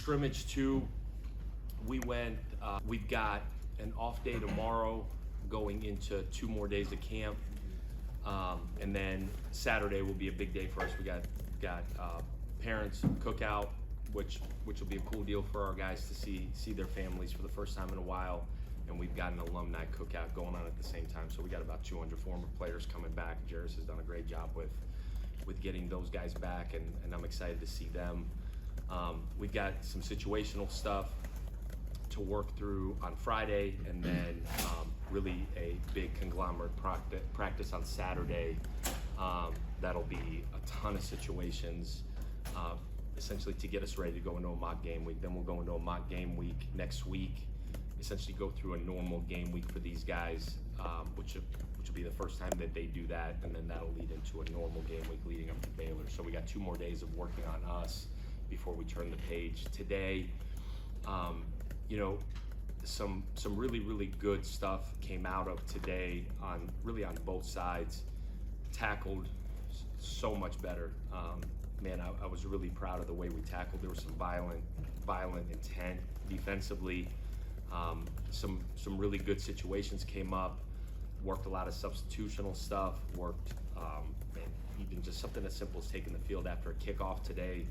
Scrimmage 2, we've got an off day tomorrow going into 2 more days of camp. And then Saturday will be a big day for us. We got parents cookout, which will be a cool deal for our guys to see their families for the first time in a while. And we've got an alumni cookout going on at the same time. So we got about 200 former players coming back. Jairus has done a great job with getting those guys back, and I'm excited to see them. We've got some situational stuff to work through on Friday, and then really a big conglomerate practice on Saturday. That'll be a ton of situations, essentially to get us ready to go into a mock game week. Then we'll go into a mock game week next week, essentially go through a normal game week for these guys, which will be the first time that they do that, and then that'll lead into a normal game week leading up to Baylor. So we got 2 more days of working on us before we turn the page. Today, some really good stuff came out of today on both sides. Tackled so much better. I was really proud of the way we tackled. There was some violent intent defensively. Some really good situations came up. Worked a lot of substitutional stuff. Worked even just something as simple as taking the field after a kickoff today,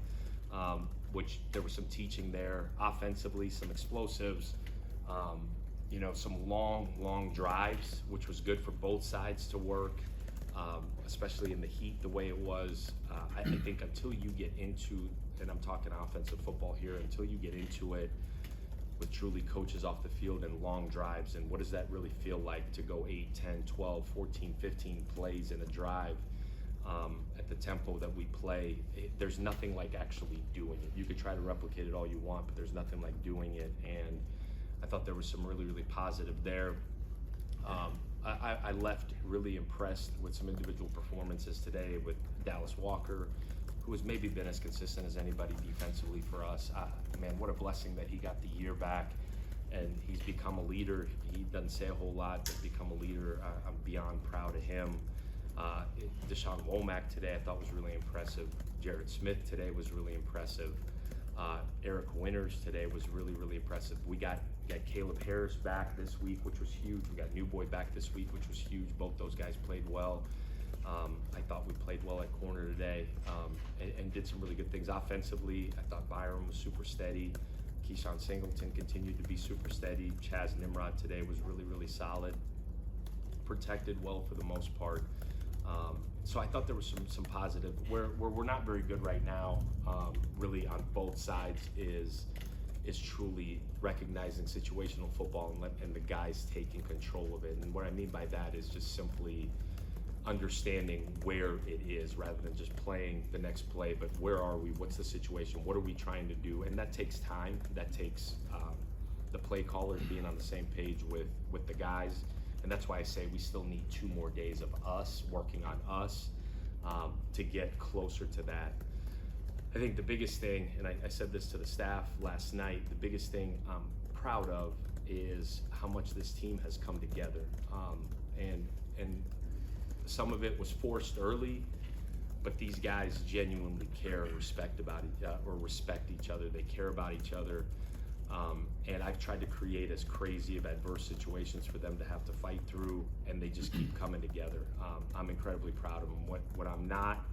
which there was some teaching there. Offensively, some explosives. Some long drives, which was good for both sides to work, especially in the heat the way it was. I think until you get into, and I'm talking offensive football here, until you get into it with truly coaches off the field and long drives, and what does that really feel like to go 8, 10, 12, 14, 15 plays in a drive at the tempo that we play. There's nothing like actually doing it. You could try to replicate it all you want, but there's nothing like doing it, and I thought there was some really positive there. I left really impressed with some individual performances today with Dallas Walker, who has maybe been as consistent as anybody defensively for us. Man, what a blessing that he got the year back, and he's become a leader. He doesn't say a whole lot, but become a leader. I'm beyond proud of him. Deshaun Womack today I thought was really impressive. Jared Smith today was really impressive. Eric Winters today was really impressive. We got Caleb Harris back this week, which was huge. We got New Boy back this week, which was huge. Both those guys played well. I thought we played well at corner today, and did some really good things offensively. I thought Byron was super steady. Keyshawn Singleton continued to be super steady. Chaz Nimrod today was really solid. Protected well for the most part. So I thought there was some positive. Where we're not very good right now, really on both sides, is truly recognizing situational football and the guys taking control of it. And what I mean by that is just simply understanding where it is rather than just playing the next play, but where are we, what's the situation, what are we trying to do? And that takes time. That takes the play callers being on the same page with the guys. And that's why I say we still need 2 more days of us working on us to get closer to that. I think the biggest thing, and I said this to the staff last night, the biggest thing I'm proud of is how much this team has come together. And some of it was forced early, but these guys genuinely care and respect each other. They care about each other. And I've tried to create as crazy of adverse situations for them to have to fight through, and they just keep coming together. I'm incredibly proud of them. What I'm not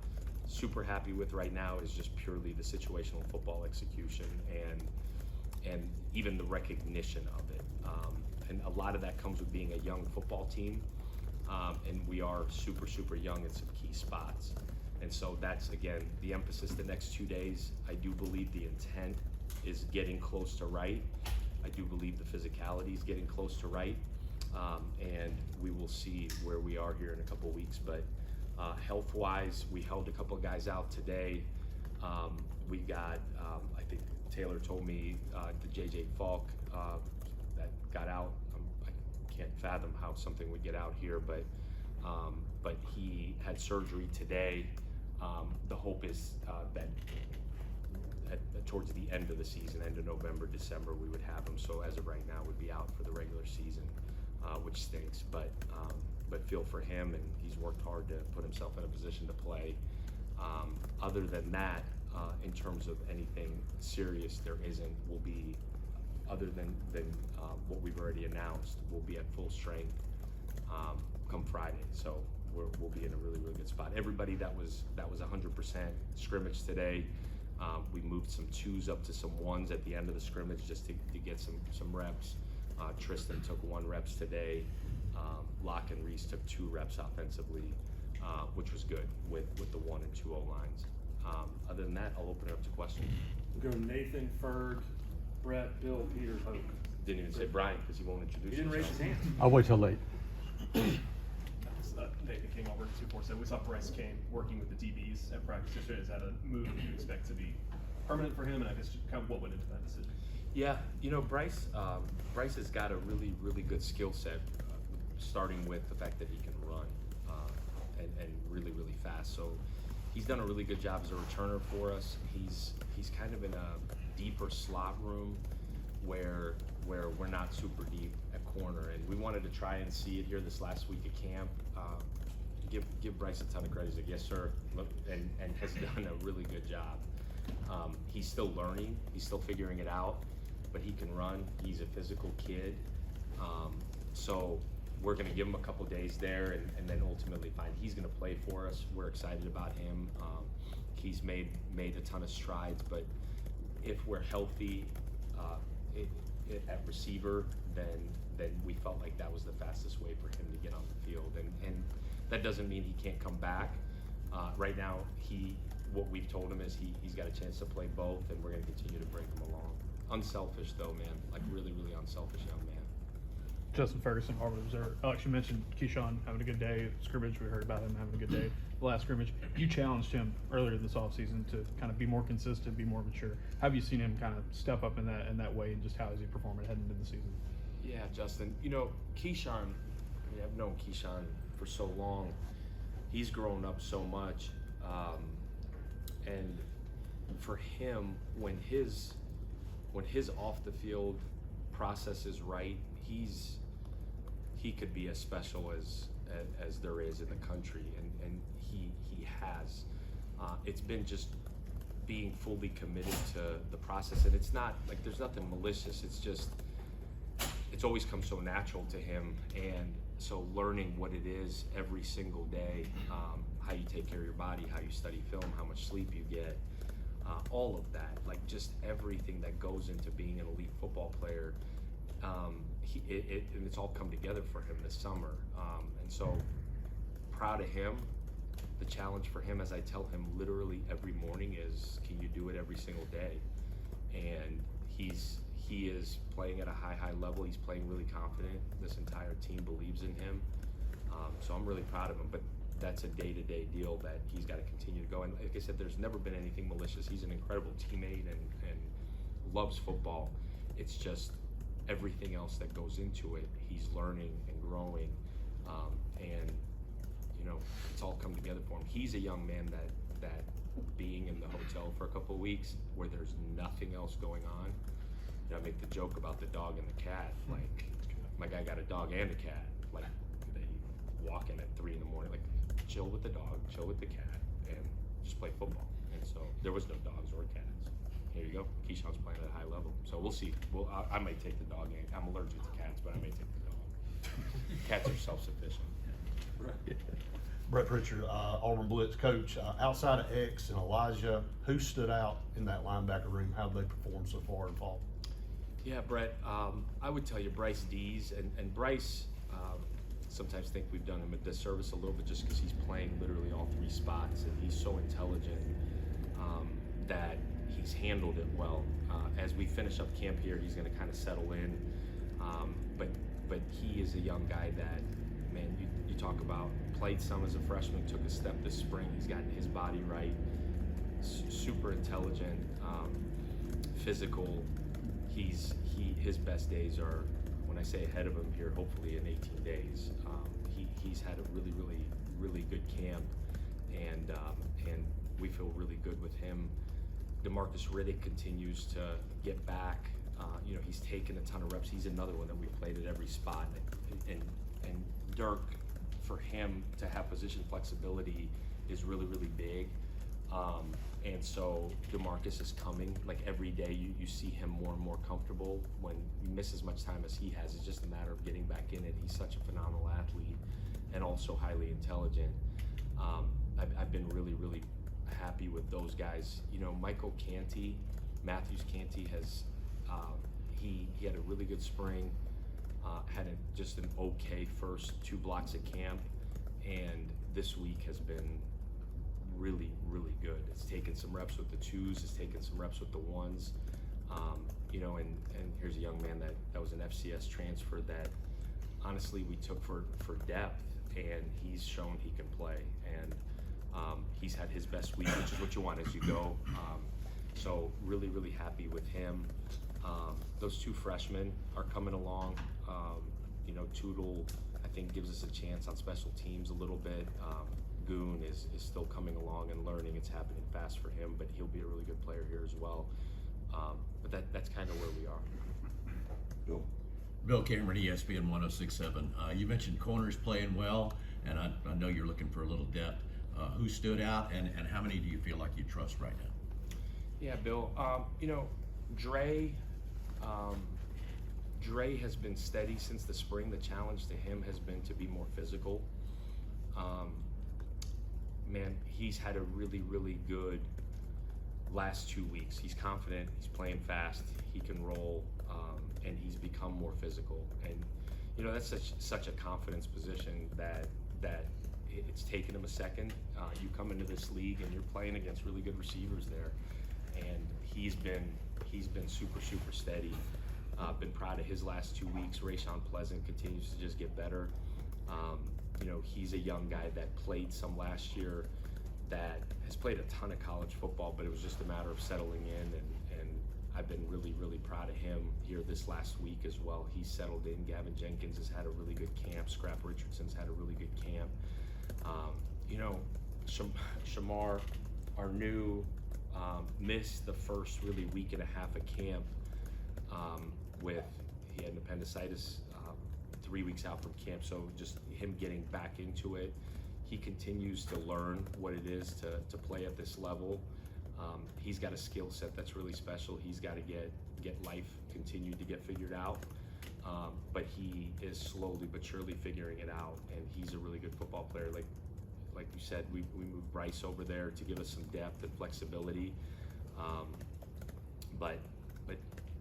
super happy with right now is just purely the situational football execution and even the recognition of it. And a lot of that comes with being a young football team, and we are super young in some key spots. And so that's, again, the emphasis the next 2 days. I do believe the intent is getting close to right. I do believe the physicality is getting close to right. And we will see where we are here in a couple weeks. But health-wise, we held a couple of guys out today. We got, I think Taylor told me, the JJ Falk that got out. I can't fathom how something would get out here, but he had surgery today. The hope is that towards the end of the season, end of November, December, we would have him. So as of right now, would be out for the regular season, which stinks. But feel for him, and he's worked hard to put himself in a position to play. Other than that, in terms of anything serious, there isn't. We'll be, other than what we've already announced, we'll be at full strength come Friday. So we'll be in a really, really good spot. Everybody that was 100% scrimmage today. We moved some 2s up to some 1s at the end of the scrimmage just to get some reps. Tristan took 1 reps today. Locke and Reese took 2 reps offensively, which was good with the 1 and 2 O-lines. Other than that, I'll open it up to questions. We'll go Nathan, Ferg, Brett, Bill, Peter, Hoke. Didn't even say Brian because he won't introduce He didn't raise his hand. I'll wait till late. Nathan King, Auburn 247. We saw Bryce Kane working with the DBs at practice yesterday. Is that a move you expect to be permanent for him? And I guess kind of what went into that decision? Yeah, Bryce has got a really, really good skill set, starting with the fact that he can run and really, really fast. So he's done a really good job as a returner for us. He's kind of in a deeper slot room where we're not super deep at corner, and we wanted to try and see it here this last week at camp. Give Bryce a ton of credit. He's like, yes, sir, and has done a really good job. He's still learning. He's still figuring it out, but he can run. He's a physical kid. So we're going to give him a couple days there and then ultimately find he's going to play for us. We're excited about him. He's made a ton of strides, but if we're healthy at receiver, then we felt like that was the fastest way for him to get on the field. And that doesn't mean he can't come back. Right now, what we've told him is he's got a chance to play both, and we're going to continue to bring him along. Unselfish though, man, like really, really unselfish young man. Justin Ferguson, Auburn Observer. Alex, you mentioned Keyshawn having a good day at scrimmage. We heard about him having a good day the last scrimmage. You challenged him earlier this offseason to kind of be more consistent, be more mature. How have you seen him kind of step up in that way, and just how is he performing heading into the season? Yeah, Justin. Keyshawn, I've known Keyshawn for so long. He's grown up so much, and for him, when his off the field process is right, he could be as special as there is in the country, and he has. It's been just being fully committed to the process, and it's not like there's nothing malicious. It's just it's always come so natural to him, and so learning what it is every single day, how you take care of your body, how you study film, how much sleep you get, all of that, like just everything that goes into being an elite football player. And it's all come together for him this summer, and so proud of him. The challenge for him, as I tell him literally every morning, is can you do it every single day? And he is playing at a high level. He's playing really confident. This entire team believes in him, so I'm really proud of him. But that's a day-to-day deal that he's got to continue to go. And like I said, there's never been anything malicious. He's an incredible teammate and loves football. It's just everything else that goes into it, he's learning and growing, and it's all come together for him. He's a young man that being in the hotel for a couple of weeks where there's nothing else going on. I make the joke about the dog and the cat. Like my guy got a dog and a cat. Like they walk in at 3 a.m, like chill with the dog, chill with the cat, and just play football. And so there was no dogs or cats. Here you go. Keyshawn's playing at a high level. So we'll see. I might take the dog. I'm allergic to cats, but I may take the dog. Cats are self-sufficient. Brett Pritchard, Auburn Blitz coach. Outside of X and Elijah, who stood out in that linebacker room? How they performed so far in fall? Yeah, Brett, I would tell you Bryce Dees. And Bryce, sometimes think we've done him a disservice a little bit just because he's playing literally all 3 spots. And he's so intelligent that he's handled it well. As we finish up camp here, he's going to kind of settle in. But he is a young guy that, man, you talk about played some as a freshman, took a step this spring. He's gotten his body right, super intelligent, physical. His best days are, when I say ahead of him here, hopefully in 18 days. He's had a really, really, really good camp, and we feel really good with him. DeMarcus Riddick continues to get back. He's taken a ton of reps. He's another one that we've played at every spot. And Dirk, for him to have position flexibility is really, really big. And so DeMarcus is coming. Like every day, you see him more and more comfortable. When you miss as much time as he has, it's just a matter of getting back in it. He's such a phenomenal athlete and also highly intelligent. I've been really, really happy with those guys. You know, Matthews Canty has, he had a really good spring, had just an okay first 2 blocks at camp, and this week has been really, really good. It's taken some reps with the 2s, it's taken some reps with the 1s. You know, and here's a young man that was an FCS transfer that honestly we took for depth, and he's shown he can play. And he's had his best week, which is what you want as you go. So really, really happy with him. Those 2 freshmen are coming along. You know, Tootle, I think, gives us a chance on special teams a little bit. Goon is still coming along and learning. It's happening fast for him, but he'll be a really good player here as well. But that's kind of where we are. Bill Cameron, ESPN 106.7. You mentioned corners playing well, and I know you're looking for a little depth. Who stood out, and how many do you feel like you trust right now? Yeah, Bill. You know, Dre has been steady since the spring. The challenge to him has been to be more physical. Man, he's had a really, really good last 2 weeks. He's confident, he's playing fast, he can roll, and he's become more physical. And you know, that's such a confidence position that it's taken him a second. You come into this league and you're playing against really good receivers there, and he's been super, super steady. Been proud of his last 2 weeks. Rayshon Pleasant continues to just get better. You know, he's a young guy that played some last year, that has played a ton of college football, but it was just a matter of settling in, and I've been really, really proud of him here this last week as well. He's settled in. Gavin Jenkins has had a really good camp. Scrap Richardson's had a really good camp. You know, Shamar, our new, missed the first really week and a half of camp he had an appendicitis 3 weeks out from camp, so just him getting back into it. He continues to learn what it is to play at this level. He's got a skill set that's really special. He's got to get life continued to get figured out, but he is slowly but surely figuring it out, and he's a really good football player. Like you said, we moved Bryce over there to give us some depth and flexibility, but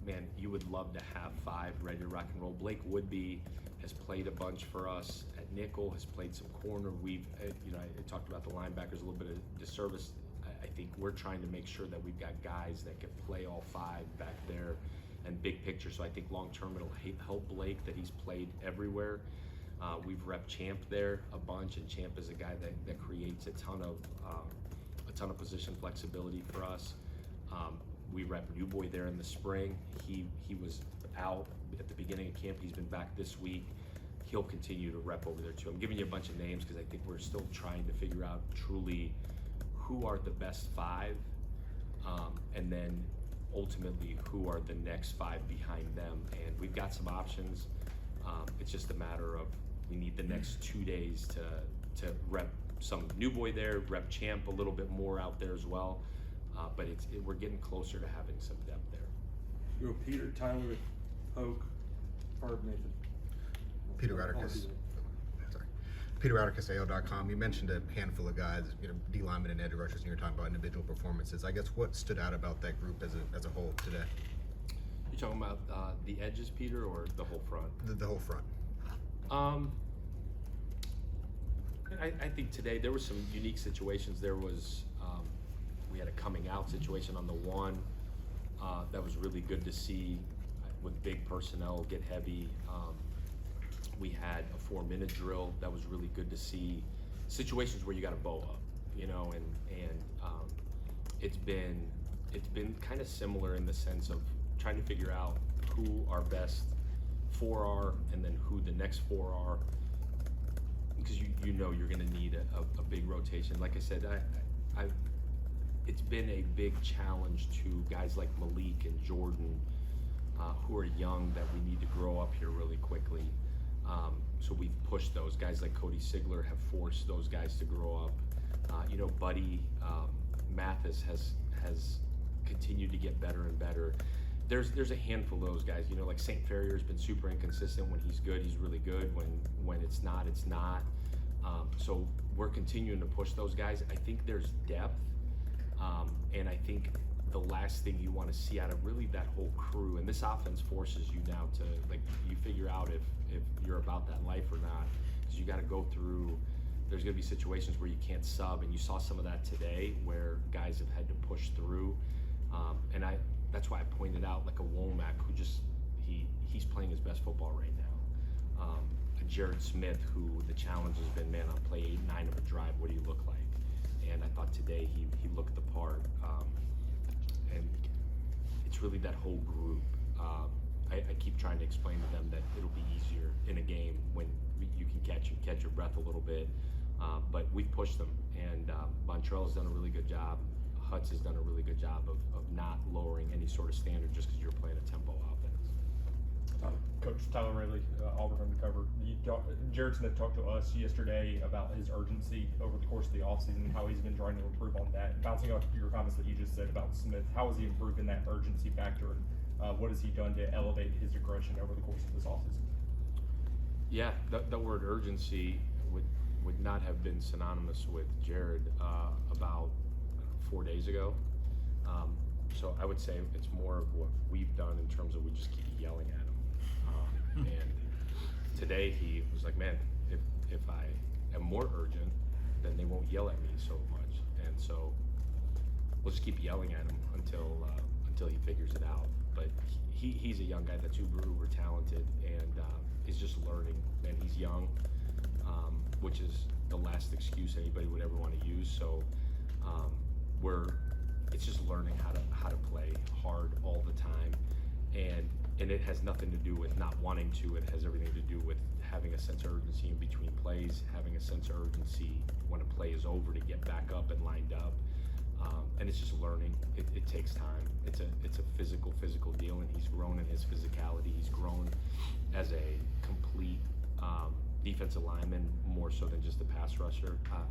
man, you would love to have 5 ready to rock and roll. Blake Woodby has played a bunch for us at nickel, has played some corner. We've, you know, I talked about the linebackers, a little bit of disservice. I think we're trying to make sure that we've got guys that can play all 5 back there and big picture. So I think long term it'll help Blake that he's played everywhere. We've rep Champ there a bunch, and Champ is a guy that creates a ton of position flexibility for us. We rep New Boy there in the spring. He was out at the beginning of camp. He's been back this week. He'll continue to rep over there too. I'm giving you a bunch of names because I think we're still trying to figure out truly who are the best 5, and then ultimately who are the next 5 behind them. And we've got some options. It's just a matter of we need the next 2 days to rep some New Boy there, rep Champ a little bit more out there as well. But we're getting closer to having some depth there. You go Peter, Tyler, Oak, or Nathan. Peter Radicus. Sorry. Peter Radicus, AL.com. You mentioned a handful of guys, you know, D linemen and edge rushers, and you're talking about individual performances. I guess what stood out about that group as a whole today? You talking about the edges, Peter, or the whole front? The whole front. I think today there were some unique situations. There was we had a coming out situation on the 1 that was really good to see with big personnel get heavy. We had a 4-minute drill that was really good to see. Situations where you got to bow up, you know, and it's been kind of similar in the sense of trying to figure out who our best 4 are and then who the next 4 are, because you know you're going to need a big rotation. Like I said, it's been a big challenge to guys like Malik and Jordan, who are young, that we need to grow up here really quickly. So we've pushed those guys like Cody Sigler, have forced those guys to grow up. You know, Buddy Mathis has continued to get better and better. There's a handful of those guys, you know, like St. Ferrier's been super inconsistent. When he's good, he's really good. When it's not, it's not. So we're continuing to push those guys. I think there's depth, and I think the last thing you want to see out of really that whole crew, and this offense forces you now to, like, you figure out if you're about that life or not, because you got to go through. There's going to be situations where you can't sub, and you saw some of that today where guys have had to push through, and that's why I pointed out like a Womack who just he's playing his best football right now. A Jared Smith who the challenge has been, man, on play 8-9 of a drive, what do you look like? And I thought today he looked the part, and it's really that whole group. I keep trying to explain to them that it'll be easier in a game when you can catch your breath a little bit, but we've pushed them, and Montrell's done a really good job. Hutz has done a really good job of not lowering any sort of standard just because you're playing a tempo offense. Coach Tyler Rayleigh, Auburn Undercover. Jared Smith talked to us yesterday about his urgency over the course of the offseason and how he's been trying to improve on that. Bouncing off your comments that you just said about Smith, how has he improved in that urgency factor, and what has he done to elevate his aggression over the course of this offseason? Yeah, the word urgency would not have been synonymous with Jared about 4 days ago. So I would say it's more of what we've done in terms of we just keep yelling at him. And today he was like, man, if I am more urgent, then they won't yell at me so much. And so we'll just keep yelling at him until he figures it out. But he's a young guy that's uber talented, and is just learning. And he's young, which is the last excuse anybody would ever want to use. So it's just learning how to play hard all the time, and it has nothing to do with not wanting to. It has everything to do with having a sense of urgency in between plays, having a sense of urgency when a play is over to get back up and lined up, and it's just learning. It takes time. It's a physical deal, and he's grown in his physicality. He's grown as a complete defensive lineman, more so than just a pass rusher. I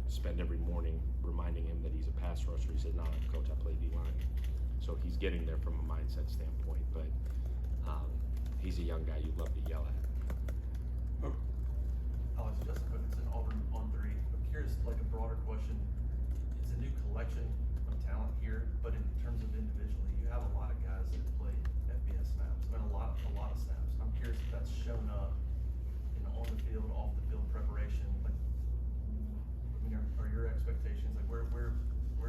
spend every morning reminding him that he's a pass rusher. He said, "No, coach, I play D-line." So he's getting there from a mindset standpoint, but he's a young guy you'd love to yell at. Alex, Justin Hutchinson, Auburn on 3. I'm curious, like a broader question. It's a new collection of talent here, but in terms of individually, you have a lot of guys that play FBS snaps, and a lot of snaps. I'm curious if that's shown up in on the field, off the field preparation. Like, I mean, are your expectations like where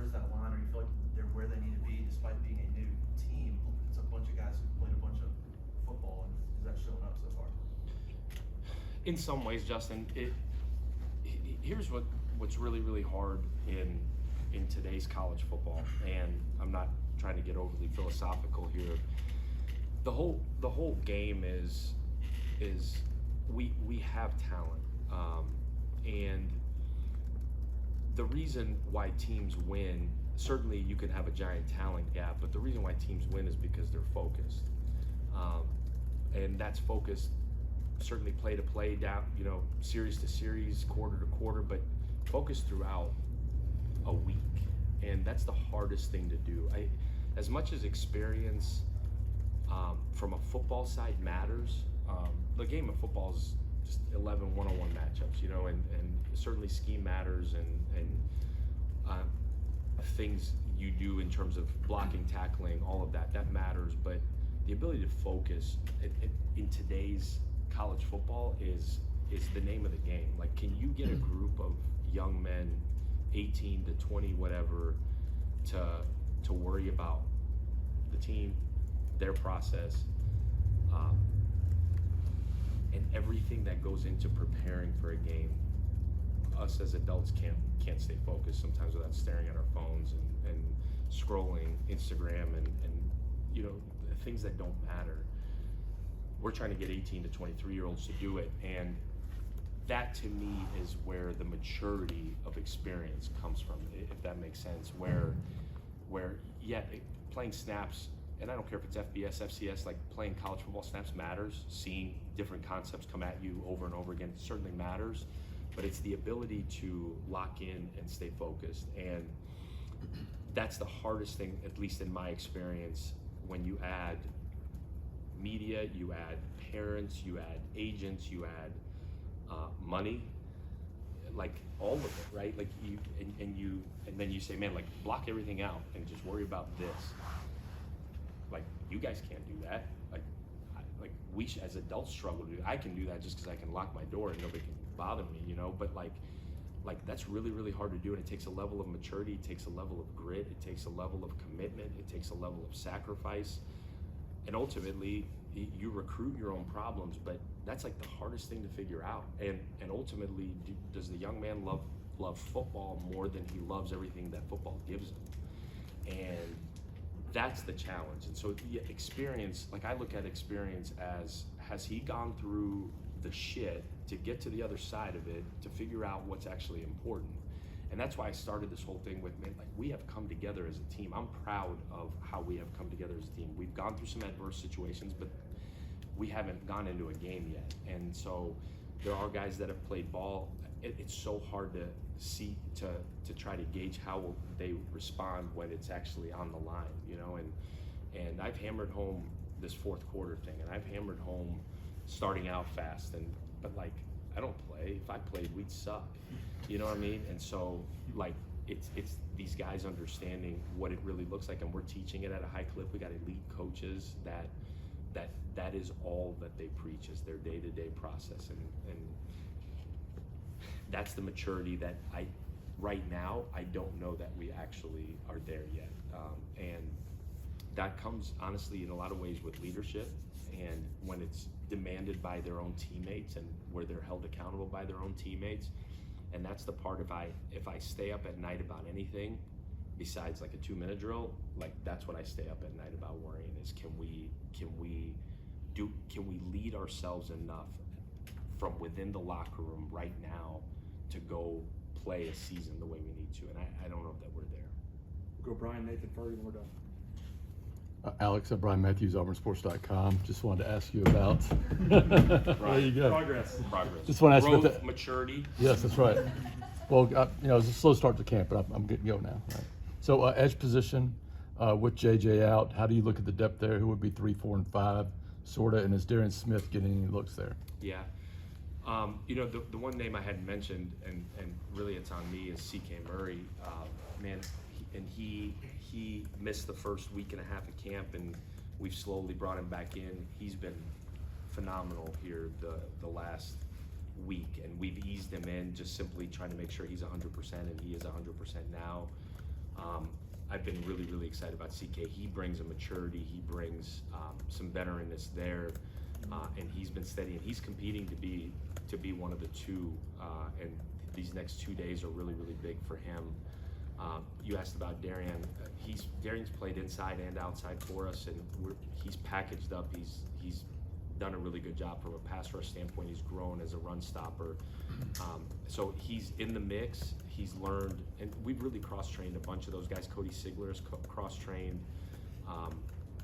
is that line? Or you feel like they're where they need to be despite being a new team? It's a bunch of guys who played a bunch of football, and is that showing up so far? In some ways, Justin, here's what's really hard in today's college football, and I'm not trying to get overly philosophical here. The whole game is we have talent, and the reason why teams win, certainly you can have a giant talent gap, but the reason why teams win is because they're focused, and that's focused certainly play to play, down, series to series, quarter to quarter, but focused throughout a week, and that's the hardest thing to do. As much as experience from a football side matters, the game of football is just 11 one-on-one matchups, and certainly scheme matters, and things you do in terms of blocking, tackling, all of that matters, but the ability to focus in today's college football is the name of the game. Like, can you get a group of young men, 18 to 20, whatever, to worry about the team, their process, and everything that goes into preparing for a game? Us as adults can't stay focused sometimes without staring at our phones and scrolling Instagram and things that don't matter. We're trying to get 18 to 23-year-olds to do it, and that to me is where the maturity of experience comes from, if that makes sense. Where playing snaps, and I don't care if it's FBS, FCS, like playing college football snaps matters. Seeing different concepts come at you over and over again certainly matters. but it's the ability to lock in and stay focused. And that's the hardest thing, at least in my experience, when you add media, you add parents, you add agents, you add money, like all of it, right? Like and then you say, man, like block everything out and just worry about this. Like you guys can't do that. Like we as adults struggle to do. I can do that just because I can lock my door and nobody can bother me, you know. But like that's really, really hard to do, and it takes a level of maturity, it takes a level of grit, it takes a level of commitment, it takes a level of sacrifice, and ultimately you recruit your own problems. But that's like the hardest thing to figure out. And ultimately, does the young man love football more than he loves everything that football gives him? And that's the challenge. And so yeah, experience, like I look at experience as, has he gone through the shit to get to the other side of it, to figure out what's actually important? And that's why I started this whole thing with, man, like we have come together as a team. I'm proud of how we have come together as a team. We've gone through some adverse situations, but we haven't gone into a game yet. And so there are guys that have played ball. It's so hard to see, to try to gauge how they respond when it's actually on the line, you know. And I've hammered home this fourth quarter thing, and I've hammered home starting out fast, but like I don't play. If I played, we'd suck. You know what I mean? And so like it's these guys understanding what it really looks like, and we're teaching it at a high clip. We got elite coaches that is all that they preach, is their day-to-day process, and that's the maturity that right now I don't know that we actually are there yet. And that comes honestly in a lot of ways with leadership, and when it's demanded by their own teammates and where they're held accountable by their own teammates. And that's the part, if I stay up at night about anything besides like a 2-minute drill, like that's what I stay up at night about worrying, is can we lead ourselves enough from within the locker room right now to go play a season the way we need to? And I don't know that we're there. We'll go Brian, Nathan, Fergie, and we're done. Alex at Brian Matthews, AuburnSports.com. Just wanted to ask you about. There you go. Progress. Just want to ask you Growth, about that. maturity. Yes, that's right. Well, you know, it's a slow start to camp, but I'm good to go now. Right. So, edge position with JJ out, how do you look at the depth there? Who would be 3, 4, and 5, sort of? And is Darian Smith getting any looks there? Yeah. You know, the one name I hadn't mentioned, and really it's on me, is C.K. Murray. Man, he missed the first week and a half of camp, and we've slowly brought him back in. He's been phenomenal here the last week, and we've eased him in, just simply trying to make sure he's 100%, and he is 100% now. I've been really, really excited about CK. He brings a maturity, he brings some veteranness there, and he's been steady, and he's competing to be one of the two, and these next 2 days are really, really big for him. You asked about Darian. Darian's played inside and outside for us, and he's packaged up. He's done a really good job from a pass rush standpoint. He's grown as a run stopper. So he's in the mix. He's learned, and we've really cross-trained a bunch of those guys. Cody Sigler's cross-trained.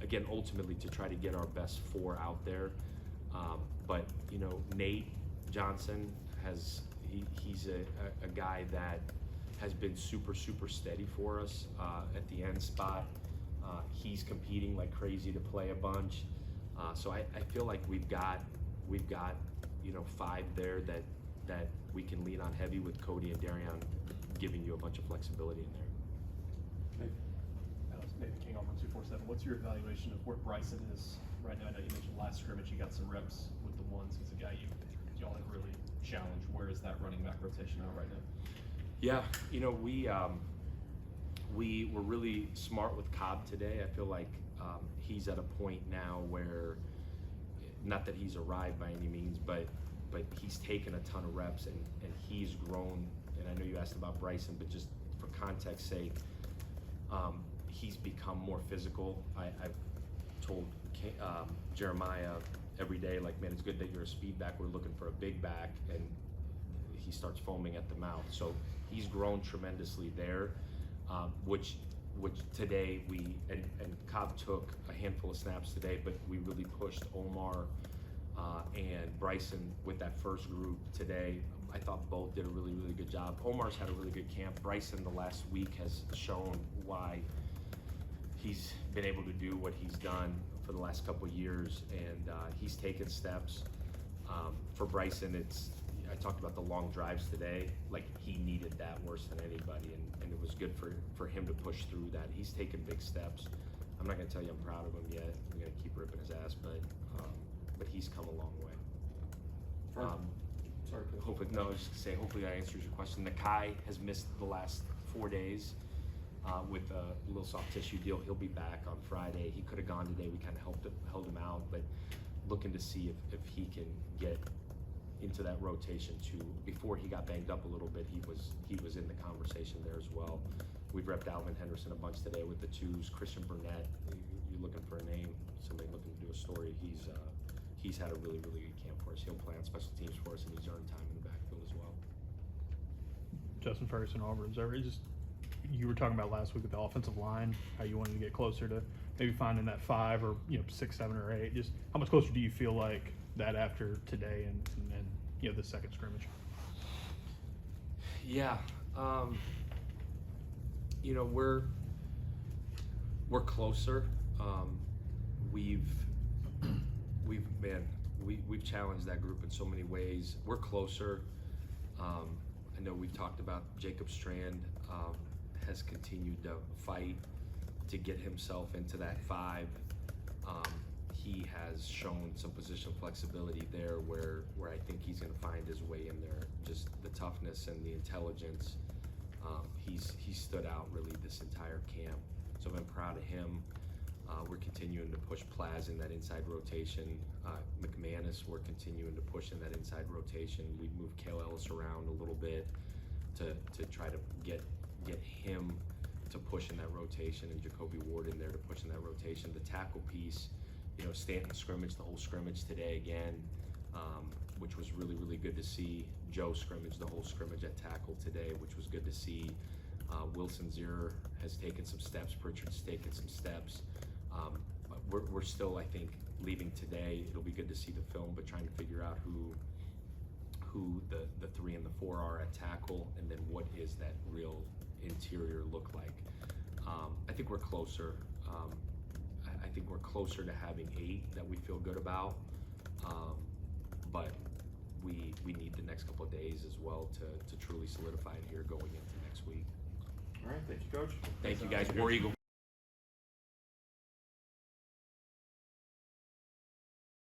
Again, ultimately to try to get our best 4 out there. But you know, Nate Johnson he's a guy that has been super, super steady for us at the end spot. He's competing like crazy to play a bunch. So I feel like we've got you know 5 there that we can lean on heavy, with Cody and Darian giving you a bunch of flexibility in there. Nathan King, Auburn 247. What's your evaluation of where Bryson is right now? I know you mentioned last scrimmage, you got some reps with the ones. He's a guy y'all have really challenged. Where is that running back rotation at right now? Yeah, you know, we were really smart with Cobb today. I feel like he's at a point now where, not that he's arrived by any means, but he's taken a ton of reps, and he's grown. And I know you asked about Bryson, but just for context's sake, he's become more physical. I've told Jeremiah every day, like, man, it's good that you're a speed back. We're looking for a big back, and he starts foaming at the mouth. So he's grown tremendously there, which today and Cobb took a handful of snaps today, but we really pushed Omar and Bryson with that first group today. I thought both did a really, really good job. Omar's had a really good camp. Bryson the last week has shown why he's been able to do what he's done for the last couple of years, and he's taken steps. For Bryson, I talked about the long drives today. Like, he needed that worse than anybody, and it was good for him to push through that. He's taken big steps. I'm not gonna tell you I'm proud of him yet. I'm gonna keep ripping his ass, but he's come a long way. Sorry, Coach. Hopefully, no, I was just gonna say, hopefully that answers your question. Nakai has missed the last 4 days with a little soft tissue deal. He'll be back on Friday. He could have gone today. We kind of held him out, but looking to see if he can get into that rotation too. Before he got banged up a little bit, he was in the conversation there as well. We've repped Alvin Henderson a bunch today with the twos. Christian Burnett, you're looking for a name, somebody looking to do a story. He's had a really, really good camp for us. He'll play on special teams for us, and he's earned time in the backfield as well. Justin Ferguson, Auburn Observer. You were talking about last week with the offensive line, how you wanted to get closer to maybe finding that 5 or 6, 7, or 8. Just how much closer do you feel like that after today and the second scrimmage? Yeah, we're closer. We've challenged that group in so many ways. We're closer. I know we talked about Jacob Strand has continued to fight to get himself into that 5. He has shown some position flexibility there where I think he's going to find his way in there. Just the toughness and the intelligence. He's stood out really this entire camp. So I've been proud of him. We're continuing to push Plaz in that inside rotation. McManus, we're continuing to push in that inside rotation. We've moved Cale Ellis around a little bit to try to get him to push in that rotation, and Jacoby Ward in there to push in that rotation. The tackle piece, Stanton scrimmaged the whole scrimmage today again, which was really, really good to see. Joe scrimmaged the whole scrimmage at tackle today, which was good to see. Wilson Zier has taken some steps. Pritchard's taken some steps. We're still, I think, leaving today. It'll be good to see the film, but trying to figure out who the 3 and the 4 are at tackle, and then what is that real interior look like. I think we're closer. I think we're closer to having 8 that we feel good about, but we need the next couple of days as well to truly solidify it here going into next week. All right, thank you, Coach. Thank you guys. War Eagle.